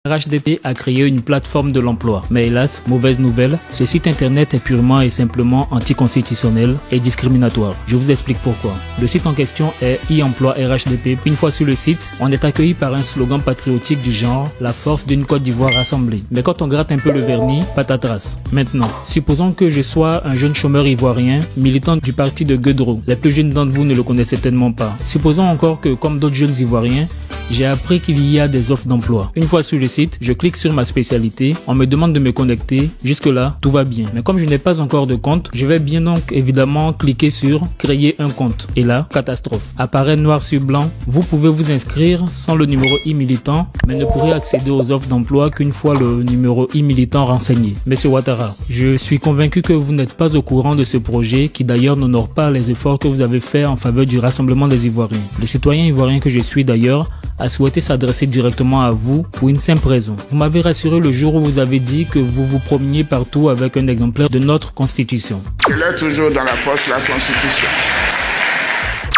RHDP a créé une plateforme de l'emploi, mais hélas, mauvaise nouvelle, ce site internet est purement et simplement anticonstitutionnel et discriminatoire. Je vous explique pourquoi. Le site en question est e-emploi RHDP. Une fois sur le site, on est accueilli par un slogan patriotique du genre « La force d'une Côte d'Ivoire rassemblée ». Mais quand on gratte un peu le vernis, patatras. Maintenant, supposons que je sois un jeune chômeur ivoirien, militant du parti de Gueudreau. Les plus jeunes d'entre vous ne le connaissent certainement pas. Supposons encore que, comme d'autres jeunes ivoiriens, j'ai appris qu'il y a des offres d'emploi. Une fois sur le site, je clique sur ma spécialité, on me demande de me connecter, jusque-là, tout va bien. Mais comme je n'ai pas encore de compte, je vais bien donc évidemment cliquer sur créer un compte. Et là, catastrophe. Apparaît noir sur blanc, vous pouvez vous inscrire sans le numéro e-militant, mais ne pourrez accéder aux offres d'emploi qu'une fois le numéro e-militant renseigné. Monsieur Ouattara, je suis convaincu que vous n'êtes pas au courant de ce projet qui d'ailleurs n'honore pas les efforts que vous avez faits en faveur du rassemblement des Ivoiriens. Le citoyen ivoirien que je suis d'ailleurs a souhaité s'adresser directement à vous pour une simple raison. Vous m'avez rassuré le jour où vous avez dit que vous vous promeniez partout avec un exemplaire de notre Constitution. Je l'ai toujours dans la poche, la Constitution.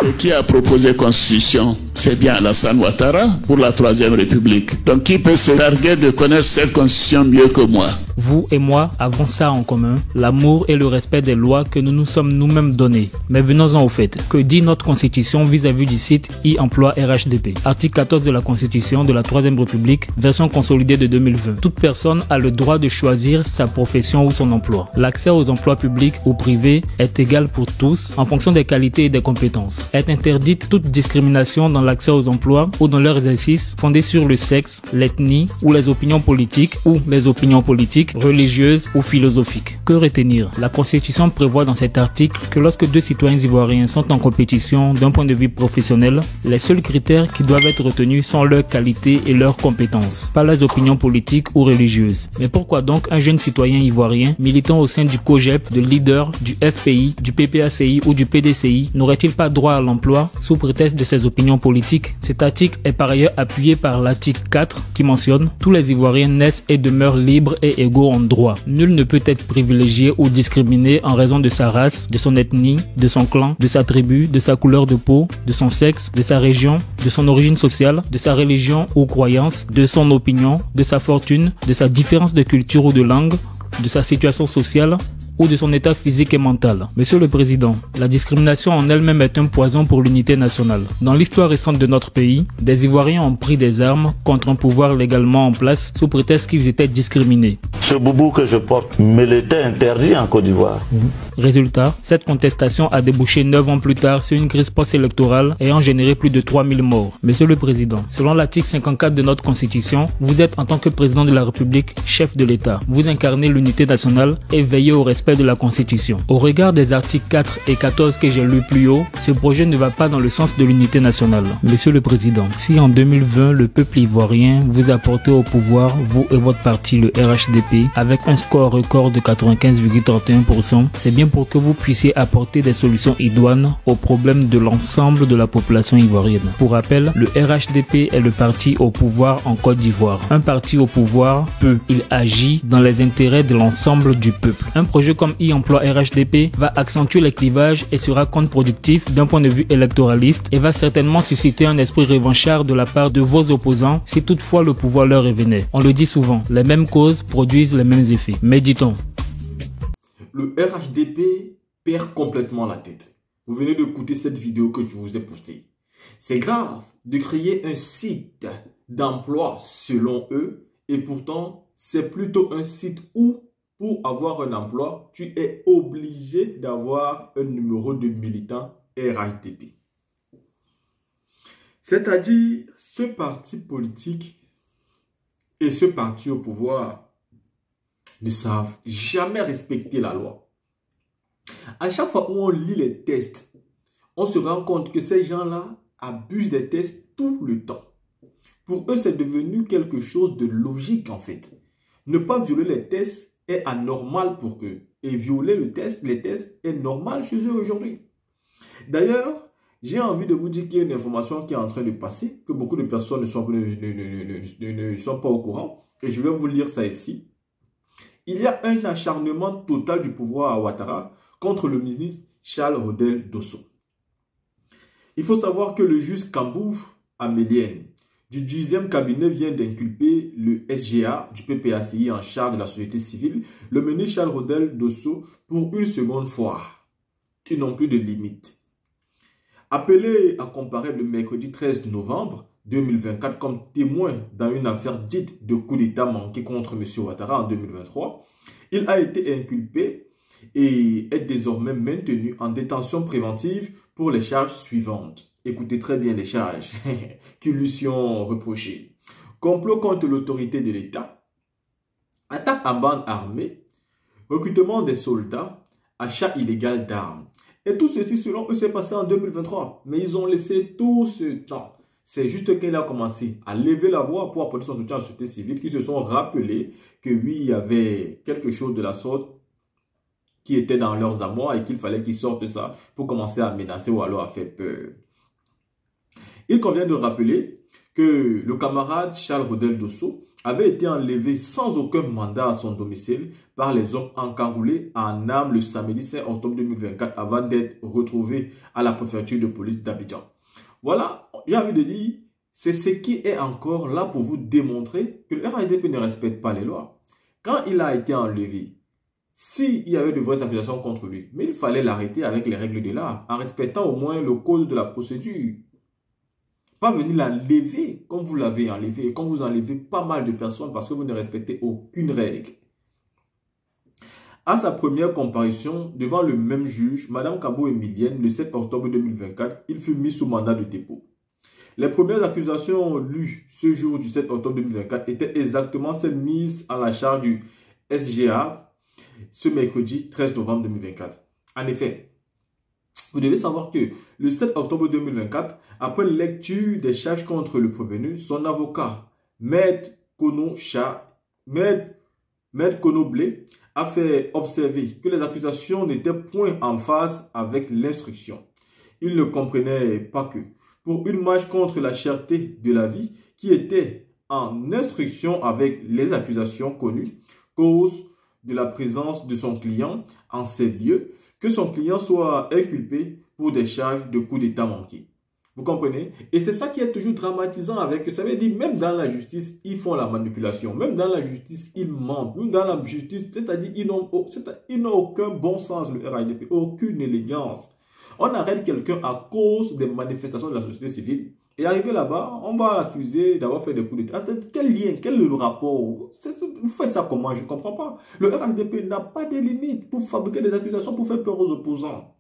Et qui a proposé Constitution? C'est bien Alassane Ouattara pour la Troisième République. Donc qui peut se targuer de connaître cette Constitution mieux que moi? Vous et moi avons ça en commun, l'amour et le respect des lois que nous nous sommes nous-mêmes donnés. Mais venons-en au fait. Que dit notre Constitution vis-à-vis du site e-emploi RHDP? Article 14 de la Constitution de la Troisième République, version consolidée de 2020. Toute personne a le droit de choisir sa profession ou son emploi. L'accès aux emplois publics ou privés est égal pour tous en fonction des qualités et des compétences. Est interdite toute discrimination dans l'accès aux emplois ou dans leur exercice fondé sur le sexe, l'ethnie ou les opinions politiques religieuses ou philosophiques. Que retenir? La Constitution prévoit dans cet article que lorsque deux citoyens ivoiriens sont en compétition d'un point de vue professionnel, les seuls critères qui doivent être retenus sont leur qualité et leurs compétences, pas leurs opinions politiques ou religieuses. Mais pourquoi donc un jeune citoyen ivoirien militant au sein du COJEP, de Leader, du FPI, du PPACI ou du PDCI n'aurait-il pas droit à l'emploi sous prétexte de ses opinions politiques? Cet article est par ailleurs appuyé par l'article 4 qui mentionne « Tous les Ivoiriens naissent et demeurent libres et égaux en droit. Nul ne peut être privilégié ou discriminé en raison de sa race, de son ethnie, de son clan, de sa tribu, de sa couleur de peau, de son sexe, de sa région, de son origine sociale, de sa religion ou croyance, de son opinion, de sa fortune, de sa différence de culture ou de langue, de sa situation sociale, ou de son état physique et mental. Monsieur le Président, la discrimination en elle-même est un poison pour l'unité nationale. Dans l'histoire récente de notre pays, des Ivoiriens ont pris des armes contre un pouvoir légalement en place sous prétexte qu'ils étaient discriminés. Ce boubou que je porte me l'était interdit en Côte d'Ivoire. Résultat, cette contestation a débouché 9 ans plus tard sur une crise post-électorale ayant généré plus de 3000 morts. Monsieur le Président, selon l'article 54 de notre Constitution, vous êtes en tant que président de la République, chef de l'État. Vous incarnez l'unité nationale et veillez au respect de la Constitution. Au regard des articles 4 et 14 que j'ai lus plus haut, ce projet ne va pas dans le sens de l'unité nationale. Monsieur le Président, si en 2020 le peuple ivoirien vous a porté au pouvoir, vous et votre parti, le RHDP, avec un score record de 95,31%, c'est bien pour que vous puissiez apporter des solutions idoines aux problèmes de l'ensemble de la population ivoirienne. Pour rappel, le RHDP est le parti au pouvoir en Côte d'Ivoire. Un parti au pouvoir il agit dans les intérêts de l'ensemble du peuple. Un projet comme e-emploi RHDP va accentuer les clivages et sera contre-productif d'un point de vue électoraliste et va certainement susciter un esprit revanchard de la part de vos opposants si toutefois le pouvoir leur revenait. On le dit souvent, les mêmes causes produisent les mêmes effets. Mais dit-on. Le RHDP perd complètement la tête. Vous venez d'écouter cette vidéo que je vous ai postée. C'est grave de créer un site d'emploi selon eux et pourtant c'est plutôt un site où pour avoir un emploi, tu es obligé d'avoir un numéro de militant RHDP. C'est-à-dire, ce parti politique et ce parti au pouvoir ne savent jamais respecter la loi. À chaque fois où on lit les tests, on se rend compte que ces gens-là abusent des tests tout le temps. Pour eux, c'est devenu quelque chose de logique en fait. Ne pas violer les tests est anormal pour eux. Et violer les tests est normal chez eux aujourd'hui. D'ailleurs, j'ai envie de vous dire qu'il y a une information qui est en train de passer, que beaucoup de personnes ne sont pas au courant. Et je vais vous lire ça ici. Il y a un acharnement total du pouvoir à Ouattara contre le ministre Charles Rodel Dosso. Il faut savoir que le juge Kambou Amélienne du 10e cabinet vient d'inculper le SGA du PPACI en charge de la société civile, le ministre Charles Rodel Dosso, pour une seconde fois, qui n'ont plus de limite. Appelé à comparaître le mercredi 13 novembre 2024 comme témoin dans une affaire dite de coup d'État manqué contre M. Ouattara en 2023, il a été inculpé et est désormais maintenu en détention préventive pour les charges suivantes. Écoutez très bien les charges qui lui sont reprochées. Complot contre l'autorité de l'État, attaque en bande armée, recrutement des soldats, achat illégal d'armes. Et tout ceci, selon eux, s'est passé en 2023. Mais ils ont laissé tout ce temps. C'est juste qu'il a commencé à lever la voix pour apporter son soutien à la société civile qui se sont rappelés que oui, il y avait quelque chose de la sorte qui était dans leurs amours et qu'il fallait qu'ils sortent ça pour commencer à menacer ou alors à faire peur. Il convient de rappeler que le camarade Charles Rodel Dosso avait été enlevé sans aucun mandat à son domicile par les hommes encagoulés en armes le samedi 5 octobre 2024 avant d'être retrouvé à la préfecture de police d'Abidjan. Voilà, j'ai envie de dire, c'est ce qui est encore là pour vous démontrer que le RHDP ne respecte pas les lois. Quand il a été enlevé, s'il y avait de vraies accusations contre lui, mais il fallait l'arrêter avec les règles de l'art, en respectant au moins le code de la procédure. Pas venir l'enlever comme vous l'avez enlevé et comme vous enlevez pas mal de personnes parce que vous ne respectez aucune règle. À sa première comparution devant le même juge, Mme Kabo Emilienne, le 7 octobre 2024, il fut mis sous mandat de dépôt. Les premières accusations lues ce jour du 7 octobre 2024 étaient exactement celles mises à la charge du SGA ce mercredi 13 novembre 2024. En effet, vous devez savoir que le 7 octobre 2024, après lecture des charges contre le prévenu, son avocat, Maître Konoblé, a fait observer que les accusations n'étaient point en phase avec l'instruction. Il ne comprenait pas que, pour une marche contre la cherté de la vie qui était en instruction avec les accusations connues, cause de la présence de son client en ces lieux, que son client soit inculpé pour des charges de coup d'État manqué. Vous comprenez? Et c'est ça qui est toujours dramatisant avec, ça veut dire même dans la justice, ils font la manipulation. Même dans la justice, ils mentent. Même dans la justice, c'est-à-dire ils n'ont aucun bon sens, le RHDP, aucune élégance. On arrête quelqu'un à cause des manifestations de la société civile. Et arrivé là-bas, on va l'accuser d'avoir fait des coups d'État. Quel lien? Quel est le rapport? Vous faites ça comment? Je ne comprends pas. Le RHDP n'a pas de limite pour fabriquer des accusations pour faire peur aux opposants.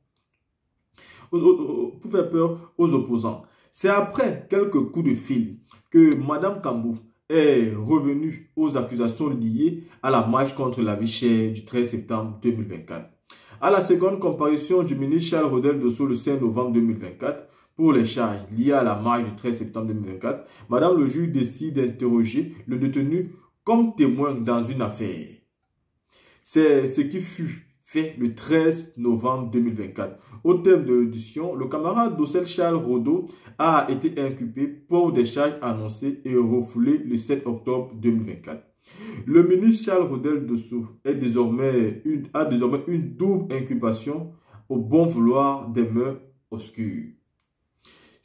Pour faire peur aux opposants. C'est après quelques coups de fil que Mme Kambou est revenue aux accusations liées à la marche contre la vie chère du 13 septembre 2024. À la seconde comparution du ministre Charles Rodel Dosso le 5 novembre 2024, pour les charges liées à la marche du 13 septembre 2024, Madame le juge décide d'interroger le détenu comme témoin dans une affaire. C'est ce qui fut fait le 13 novembre 2024. Au terme de l'audition, le camarade Dossel Charles Rodo a été inculpé pour des charges annoncées et refoulées le 7 octobre 2024. Le ministre Charles Rodel Dosso a désormais une double inculpation au bon vouloir des mains obscures.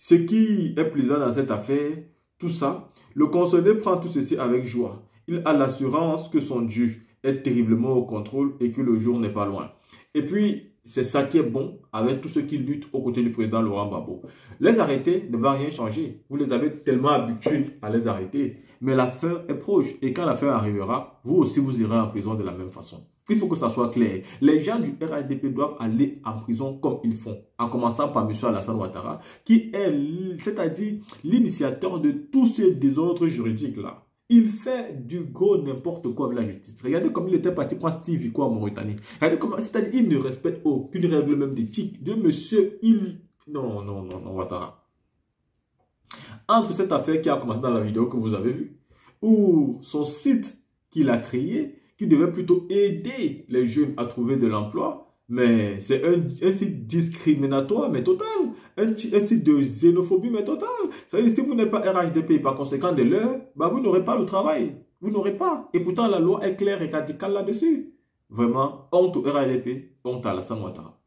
Ce qui est plaisant dans cette affaire, tout ça, le concerné prend tout ceci avec joie. Il a l'assurance que son juge est terriblement au contrôle et que le jour n'est pas loin. Et puis, c'est ça qui est bon avec tous ceux qui luttent aux côtés du président Laurent Gbagbo. Les arrêter ne va rien changer. Vous les avez tellement habitués à les arrêter. Mais la fin est proche. Et quand la fin arrivera, vous aussi vous irez en prison de la même façon. Il faut que ça soit clair. Les gens du RHDP doivent aller en prison comme ils font. En commençant par M. Alassane Ouattara, qui est, c'est-à-dire l'initiateur de tous ces désordres juridiques-là. Il fait du gros n'importe quoi avec la justice. Regardez comme il était parti prendre Steve Biko en Mauritanie. Regardez comment, c'est-à-dire il ne respecte aucune règle même d'éthique de monsieur. Non, Ouattara. Entre cette affaire qui a commencé dans la vidéo que vous avez vue, ou son site qu'il a créé, qui devait plutôt aider les jeunes à trouver de l'emploi, mais c'est un site discriminatoire, mais total. Un site de xénophobie, mais total. Ça veut dire, si vous n'êtes pas RHDP, par conséquent de l'heure, bah vous n'aurez pas le travail. Vous n'aurez pas. Et pourtant, la loi est claire et radicale là-dessus. Vraiment, honte au RHDP, honte à Alassane Ouattara.